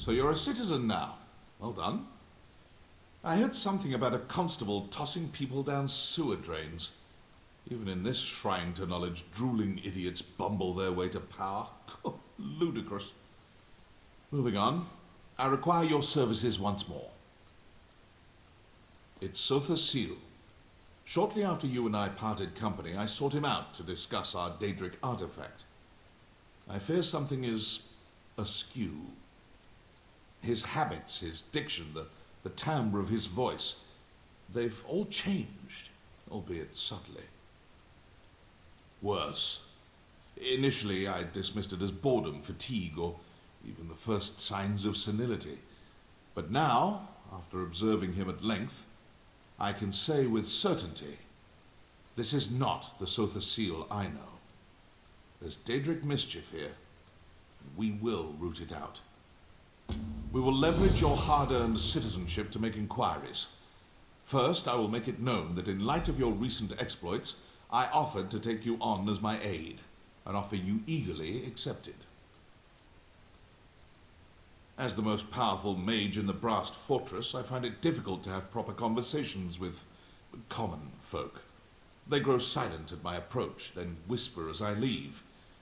So you're a citizen now. Well done. I heard something about a constable tossing people down sewer drains. Even in this shrine to knowledge, drooling idiots bumble their way to power. Ludicrous. Moving on, I require your services once more. It's Sotha Sil. Shortly after you and I parted company, I sought him out to discuss our Daedric artifact. I fear something is askew. His habits, his diction, the timbre of his voice, they've all changed, albeit subtly. Worse. Initially, I dismissed it as boredom, fatigue, or even the first signs of senility. But now, after observing him at length, I can say with certainty, this is not the Sotha Sil I know. There's Daedric mischief here, and we will root it out. We will leverage your hard-earned citizenship to make inquiries. First, I will make it known that in light of your recent exploits, I offered to take you on as my aide, an offer you eagerly accepted. As the most powerful mage in the Brast Fortress, I find it difficult to have proper conversations with common folk. They grow silent at my approach, then whisper as I leave,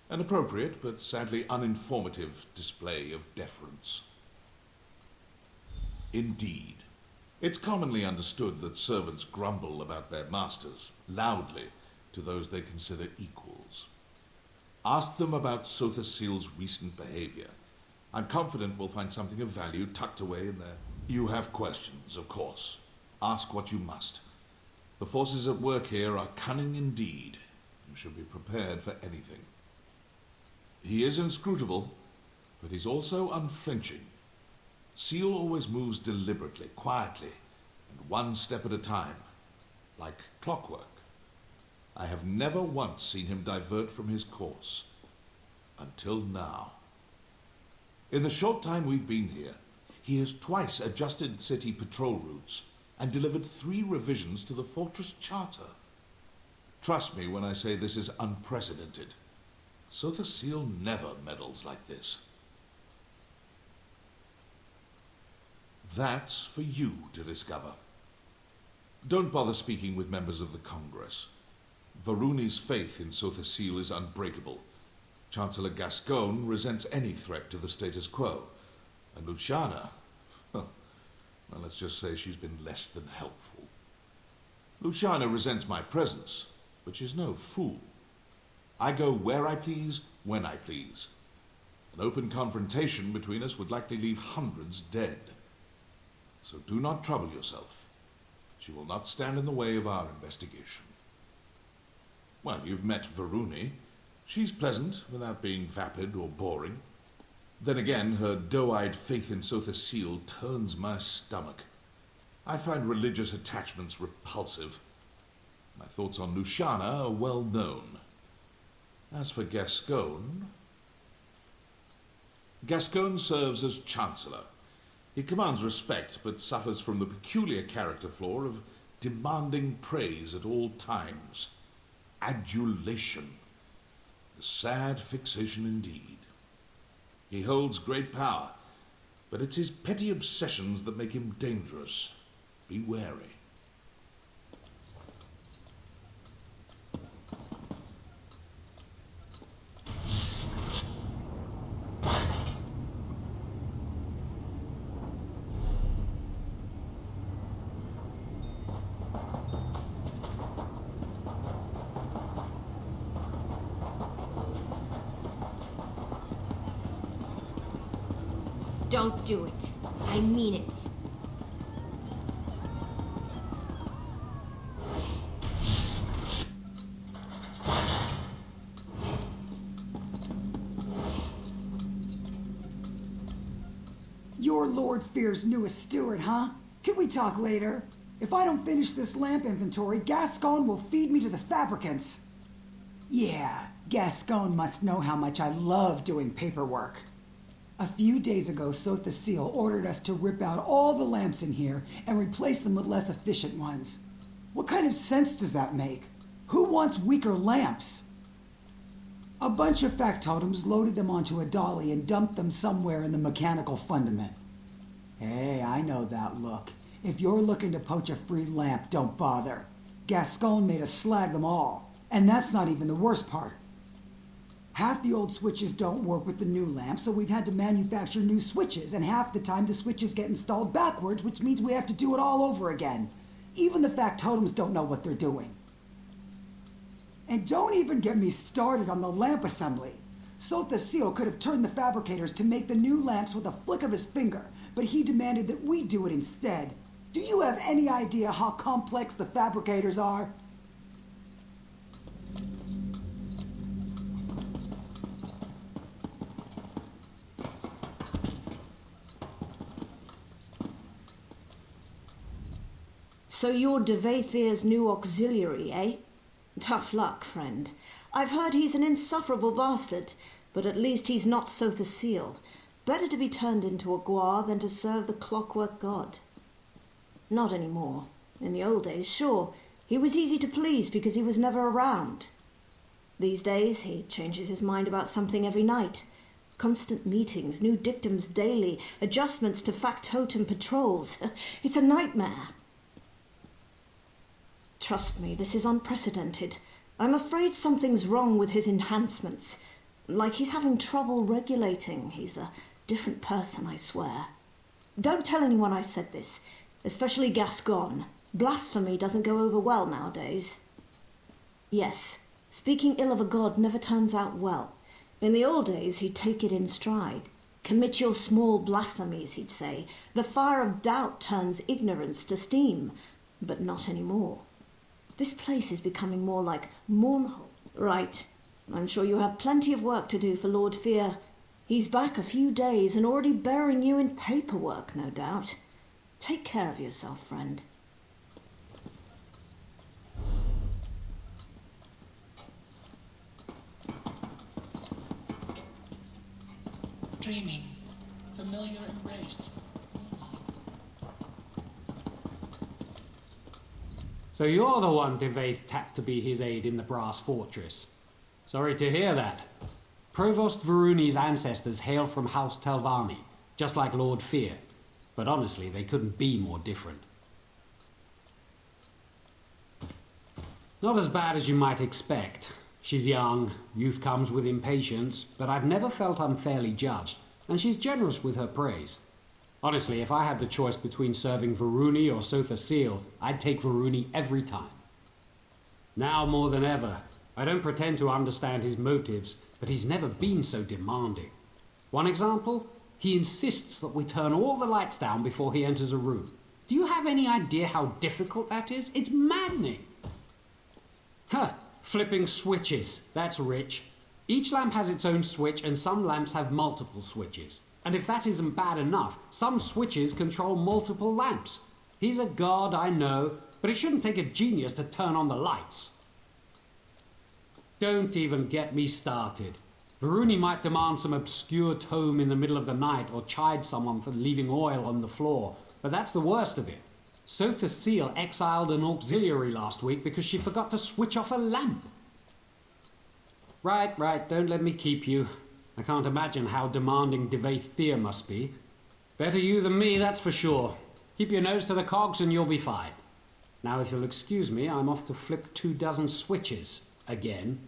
an appropriate but sadly uninformative display of deference. Indeed, it's commonly understood that servants grumble about their masters, loudly, to those they consider equals. Ask them about Sotha Sil's recent behavior. I'm confident we'll find something of value tucked away in there. You have questions, of course. Ask what you must. The forces at work here are cunning indeed. You should be prepared for anything. He is inscrutable, but he's also unflinching. Seal always moves deliberately, quietly, and one step at a time, like clockwork. I have never once seen him divert from his course, until now. In the short time we've been here, he has twice adjusted city patrol routes and delivered 3 revisions to the fortress charter. Trust me when I say this is unprecedented. Sotha Sil never meddles like this. That's for you to discover. Don't bother speaking with members of the Congress. Varuni's faith in Sotha Sil is unbreakable. Chancellor Gascoigne resents any threat to the status quo. And Luciana, well, let's just say she's been less than helpful. Luciana resents my presence, but she's no fool. I go where I please, when I please. An open confrontation between us would likely leave hundreds dead. So do not trouble yourself. She will not stand in the way of our investigation. Well, you've met Varuni. She's pleasant, without being vapid or boring. Then again, her doe-eyed faith in Sotha Sil turns my stomach. I find religious attachments repulsive. My thoughts on Luciana are well known. As for Gascoigne... Gascoigne serves as Chancellor. He commands respect, but suffers from the peculiar character flaw of demanding praise at all times. Adulation. A sad fixation indeed. He holds great power, but it's his petty obsessions that make him dangerous. Be wary. Don't do it. I mean it. You're Lord Fear's newest steward, huh? Can we talk later? If I don't finish this lamp inventory, Gascoigne will feed me to the fabricants. Yeah, Gascoigne must know how much I love doing paperwork. A few days ago, Sotha Sil ordered us to rip out all the lamps in here and replace them with less efficient ones. What kind of sense does that make? Who wants weaker lamps? A bunch of factotums loaded them onto a dolly and dumped them somewhere in the mechanical fundament. Hey, I know that look. If you're looking to poach a free lamp, don't bother. Gascon made us slag them all. And that's not even the worst part. Half the old switches don't work with the new lamp, so we've had to manufacture new switches, and half the time the switches get installed backwards, which means we have to do it all over again. Even the factotums don't know what they're doing. And don't even get me started on the lamp assembly. Sotha Seal could have turned the fabricators to make the new lamps with a flick of his finger, but he demanded that we do it instead. Do you have any idea how complex the fabricators are? So you're de Vaethir's new auxiliary, eh? Tough luck, friend. I've heard he's an insufferable bastard, but at least he's not Sotha Seal. Better to be turned into a guar than to serve the Clockwork god. Not anymore. In the old days, sure, he was easy to please because he was never around. These days, he changes his mind about something every night. Constant meetings, new dictums daily, adjustments to factotum patrols. It's a nightmare. Trust me, this is unprecedented. I'm afraid something's wrong with his enhancements. Like he's having trouble regulating. He's a different person, I swear. Don't tell anyone I said this, especially Gascon. Blasphemy doesn't go over well nowadays. Yes, speaking ill of a god never turns out well. In the old days, he'd take it in stride. Commit your small blasphemies, he'd say. The fire of doubt turns ignorance to steam, but not anymore. This place is becoming more like Mournhold. Right. I'm sure you have plenty of work to do for Lord Fear. He's back a few days and already burying you in paperwork, no doubt. Take care of yourself, friend. Dreaming. Familiar embrace. So you're the one Devaeth tapped to be his aide in the Brass Fortress. Sorry to hear that. Provost Varuni's ancestors hail from House Telvanni, just like Lord Fear. But honestly, they couldn't be more different. Not as bad as you might expect. She's young, youth comes with impatience, but I've never felt unfairly judged, and she's generous with her praise. Honestly, if I had the choice between serving Varuni or Sotha Seal, I'd take Varuni every time. Now more than ever, I don't pretend to understand his motives, but he's never been so demanding. One example? He insists that we turn all the lights down before he enters a room. Do you have any idea how difficult that is? It's maddening. Huh, flipping switches. That's rich. Each lamp has its own switch and some lamps have multiple switches. And if that isn't bad enough, some switches control multiple lamps. He's a god, I know, but it shouldn't take a genius to turn on the lights. Don't even get me started. Varuni might demand some obscure tome in the middle of the night or chide someone for leaving oil on the floor, but that's the worst of it. Sotha Seal exiled an auxiliary last week because she forgot to switch off a lamp. Right, don't let me keep you. I can't imagine how demanding Devaeth Fear must be. Better you than me, that's for sure. Keep your nose to the cogs and you'll be fine. Now, if you'll excuse me, I'm off to flip 24 switches again.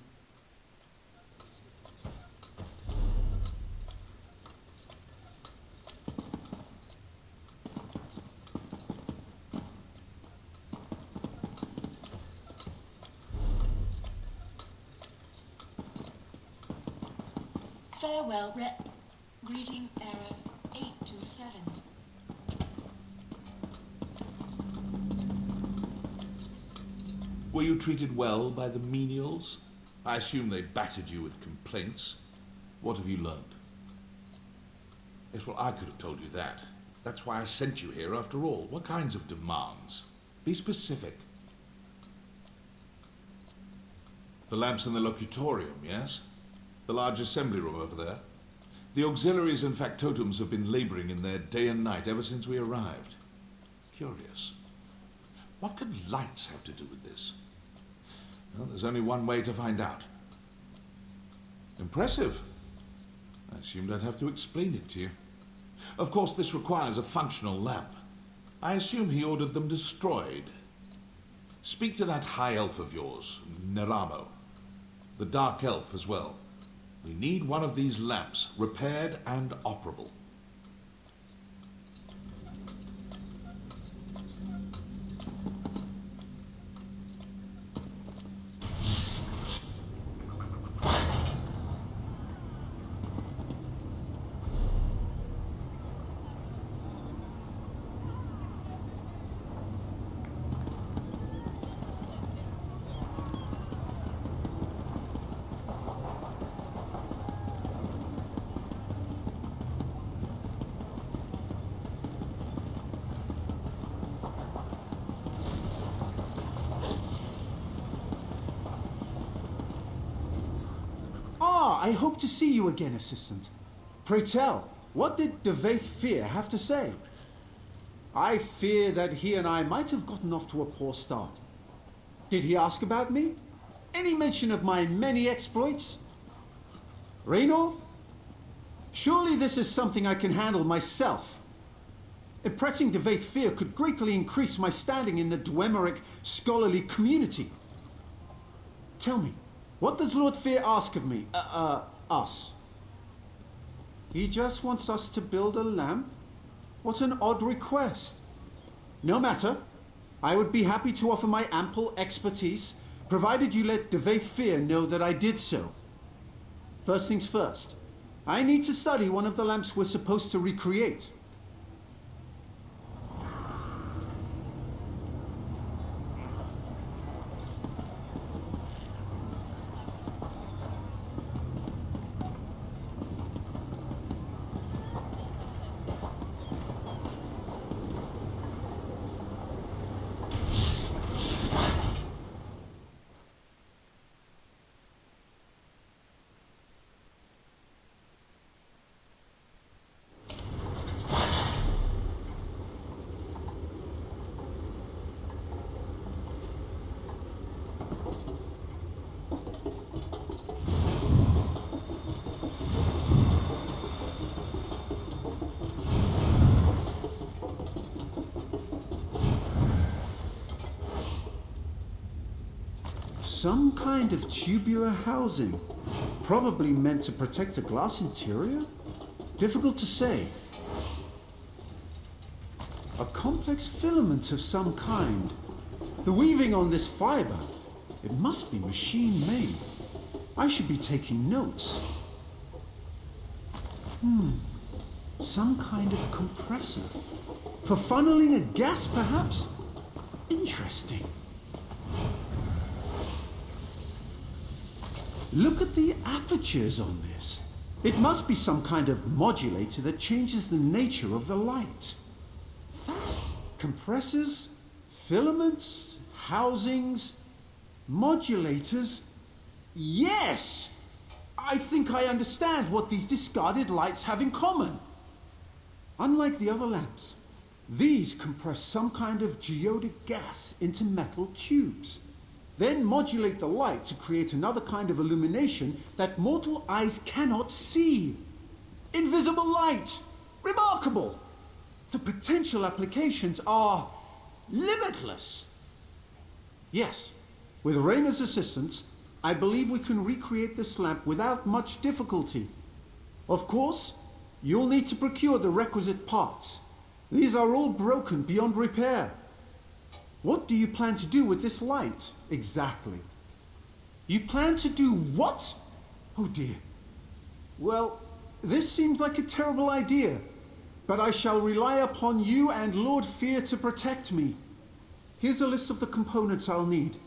Farewell, Greeting error 827. Were you treated well by the menials? I assume they battered you with complaints. What have you learned? Yes, well, I could have told you that. That's why I sent you here after all. What kinds of demands? Be specific. The lamps in the locutorium, yes? The large assembly room over there? The auxiliaries and factotums have been laboring in there day and night ever since we arrived. Curious. What could lights have to do with this? Well, there's only one way to find out. Impressive. I assumed I'd have to explain it to you. Of course, this requires a functional lamp. I assume he ordered them destroyed. Speak to that high elf of yours, Neramo. The dark elf as well. We need one of these lamps repaired and operable. I hope to see you again, Assistant. Pray tell, what did De Fear have to say? I fear that he and I might have gotten off to a poor start. Did he ask about me? Any mention of my many exploits? Raynor? Surely this is something I can handle myself. Impressing De Fear could greatly increase my standing in the Dwemer scholarly community. Tell me, what does Lord Fear ask of me? Us. He just wants us to build a lamp? What an odd request. No matter. I would be happy to offer my ample expertise, provided you let De Fear know that I did so. First things first. I need to study one of the lamps we're supposed to recreate. Some kind of tubular housing, probably meant to protect a glass interior? Difficult to say. A complex filament of some kind. The weaving on this fiber, it must be machine-made. I should be taking notes. Some kind of compressor. For funneling a gas, perhaps? Interesting. Look at the apertures on this. It must be some kind of modulator that changes the nature of the light. Fast compressors, filaments, housings, modulators. Yes! I think I understand what these discarded lights have in common. Unlike the other lamps, these compress some kind of geodic gas into metal tubes. Then modulate the light to create another kind of illumination that mortal eyes cannot see. Invisible light! Remarkable! The potential applications are limitless. Yes, with Raynor's assistance, I believe we can recreate this lamp without much difficulty. Of course, you'll need to procure the requisite parts. These are all broken beyond repair. What do you plan to do with this light, exactly? You plan to do what? Oh dear. Well, this seems like a terrible idea, but I shall rely upon you and Lord Fear to protect me. Here's a list of the components I'll need.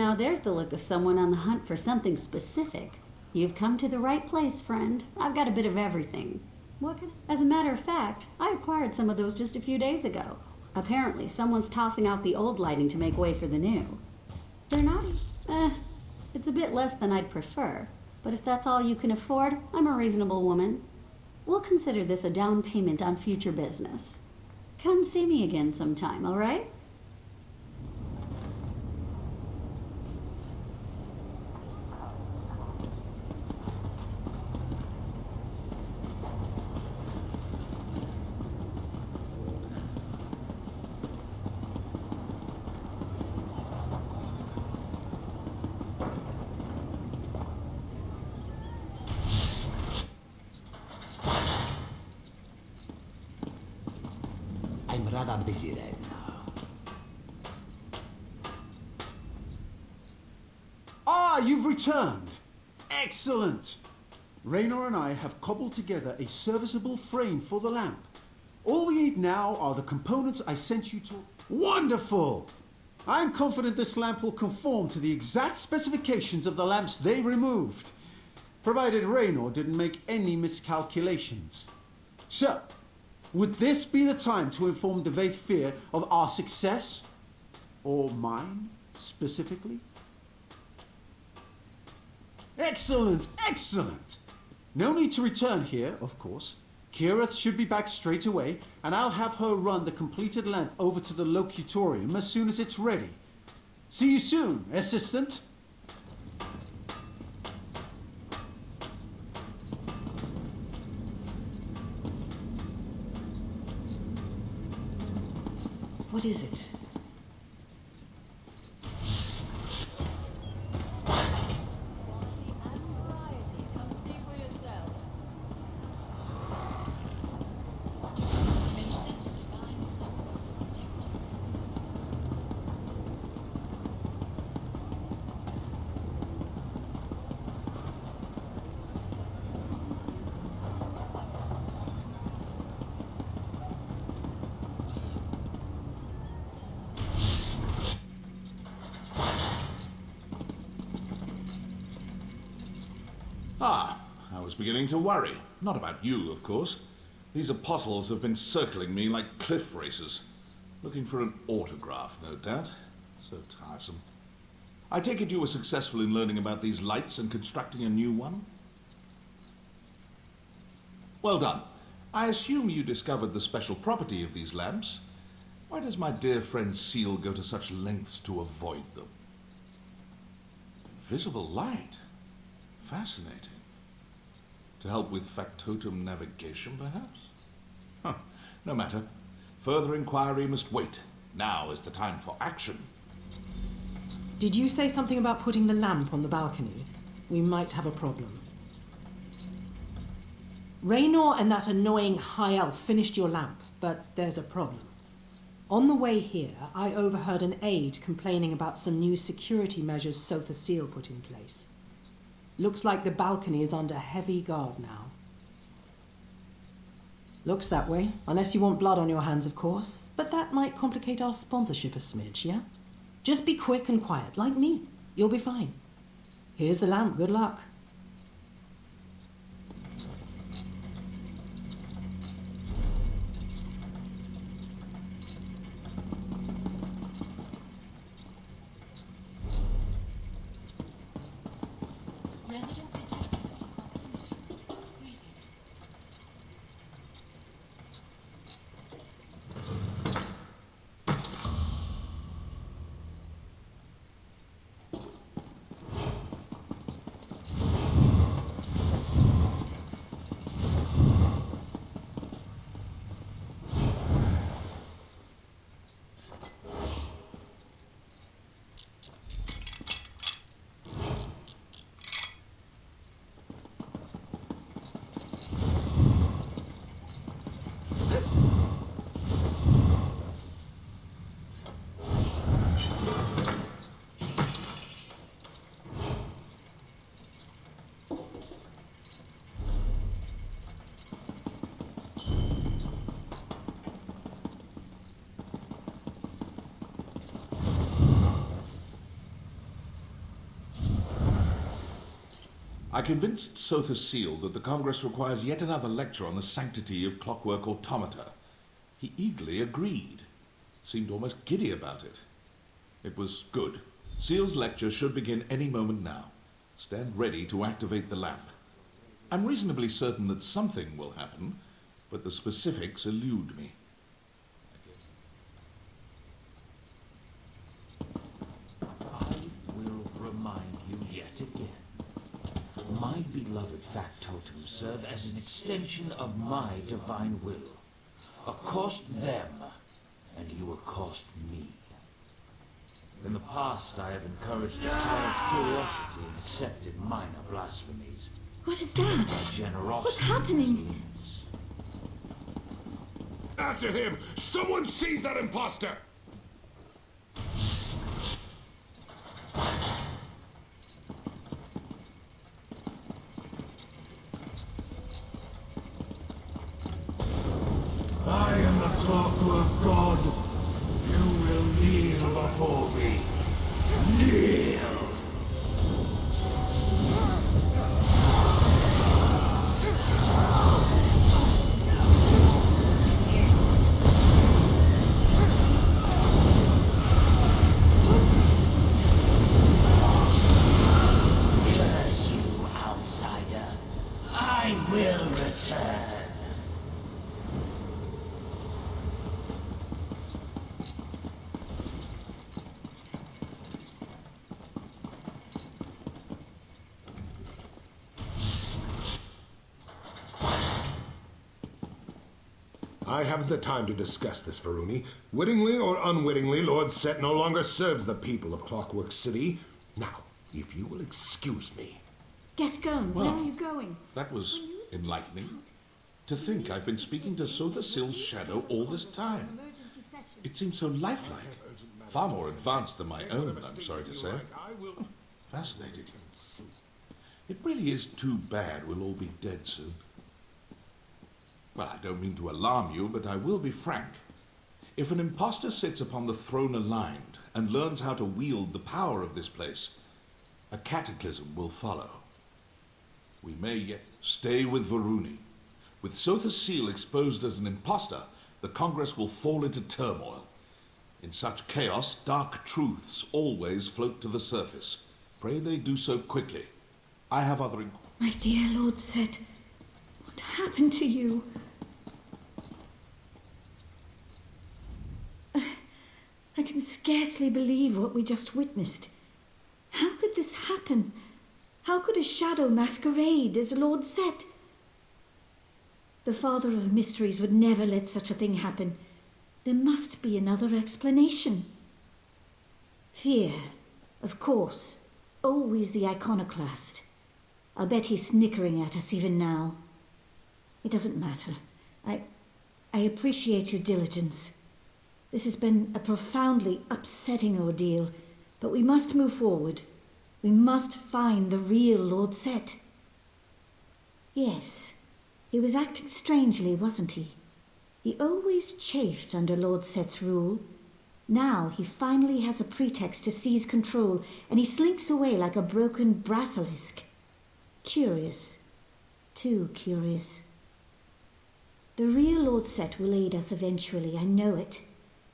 Now there's the look of someone on the hunt for something specific. You've come to the right place, friend. I've got a bit of everything. As a matter of fact, I acquired some of those just a few days ago. Apparently, someone's tossing out the old lighting to make way for the new. They're not... it's a bit less than I'd prefer. But if that's all you can afford, I'm a reasonable woman. We'll consider this a down payment on future business. Come see me again sometime, all right? I'm rather busy right now. Ah, you've returned! Excellent! Raynor and I have cobbled together a serviceable frame for the lamp. All we need now are the components I sent you to... Wonderful! I'm confident this lamp will conform to the exact specifications of the lamps they removed, provided Raynor didn't make any miscalculations. So, would this be the time to inform the Vaithfir of our success? Or mine, specifically? Excellent, excellent! No need to return here, of course. Kira should be back straight away, and I'll have her run the completed lamp over to the locutorium as soon as it's ready. See you soon, assistant! What is it? Ah, I was beginning to worry. Not about you, of course. These apostles have been circling me like cliff racers. Looking for an autograph, no doubt. So tiresome. I take it you were successful in learning about these lights and constructing a new one? Well done. I assume you discovered the special property of these lamps. Why does my dear friend Seal go to such lengths to avoid them? Invisible light. Fascinating. To help with factotum navigation, perhaps? Huh. No matter. Further inquiry must wait. Now is the time for action. Did you say something about putting the lamp on the balcony? We might have a problem. Raynor and that annoying high elf finished your lamp, but there's a problem. On the way here, I overheard an aide complaining about some new security measures Sotha Seal put in place. Looks like the balcony is under heavy guard now. Looks that way, unless you want blood on your hands, of course. But that might complicate our sponsorship a smidge, yeah? Just be quick and quiet, like me. You'll be fine. Here's the lamp, good luck. Resident detected. Greeting. I convinced Sotha Seal that the Congress requires yet another lecture on the sanctity of clockwork automata. He eagerly agreed. Seemed almost giddy about it. It was good. Seal's lecture should begin any moment now. Stand ready to activate the lamp. I'm reasonably certain that something will happen, but the specifics elude me. I will remind you yet again. My beloved factotums serve as an extension of my divine will. Accost them, and you accost me. In the past, I have encouraged a child's curiosity and accepted minor blasphemies. What is that? My generosity What's happening? limits. After him! Someone seize that imposter! I am the Clockwork God. You will kneel before me. Kneel! Curse you, outsider. I will return. I haven't the time to discuss this, Varuni. Wittingly or unwittingly, Lord Set no longer serves the people of Clockwork City. Now, if you will excuse me. Gascon, where are you going? That was enlightening. To think I've been speaking to Sotha Seal's shadow all this time. It seems so lifelike. Far more advanced than my own, I'm sorry to say. Fascinating. It really is too bad we'll all be dead soon. Well, I don't mean to alarm you, but I will be frank. If an impostor sits upon the throne aligned and learns how to wield the power of this place, a cataclysm will follow. We may yet stay with Varuni. With Sotha Seal exposed as an impostor, the Congress will fall into turmoil. In such chaos, dark truths always float to the surface. Pray they do so quickly. I have other... My dear Lord Set, what happened to you? I can scarcely believe what we just witnessed. How could this happen? How could a shadow masquerade as Lord Set? The Father of Mysteries would never let such a thing happen. There must be another explanation. Fear, of course. Always the iconoclast. I'll bet he's snickering at us even now. It doesn't matter. I appreciate your diligence. This has been a profoundly upsetting ordeal, but we must move forward. We must find the real Lord Set. Yes, he was acting strangely, wasn't he? He always chafed under Lord Set's rule. Now he finally has a pretext to seize control, and he slinks away like a broken basilisk. Curious. Too curious. The real Lord Set will aid us eventually, I know it.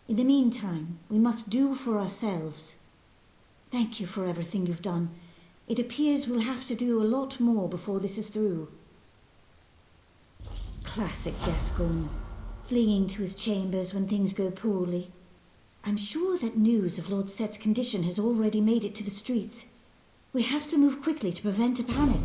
In the meantime, we must do for ourselves. Thank you for everything you've done. It appears we'll have to do a lot more before this is through. Classic Gascon, fleeing to his chambers when things go poorly. I'm sure that news of Lord Set's condition has already made it to the streets. We have to move quickly to prevent a panic.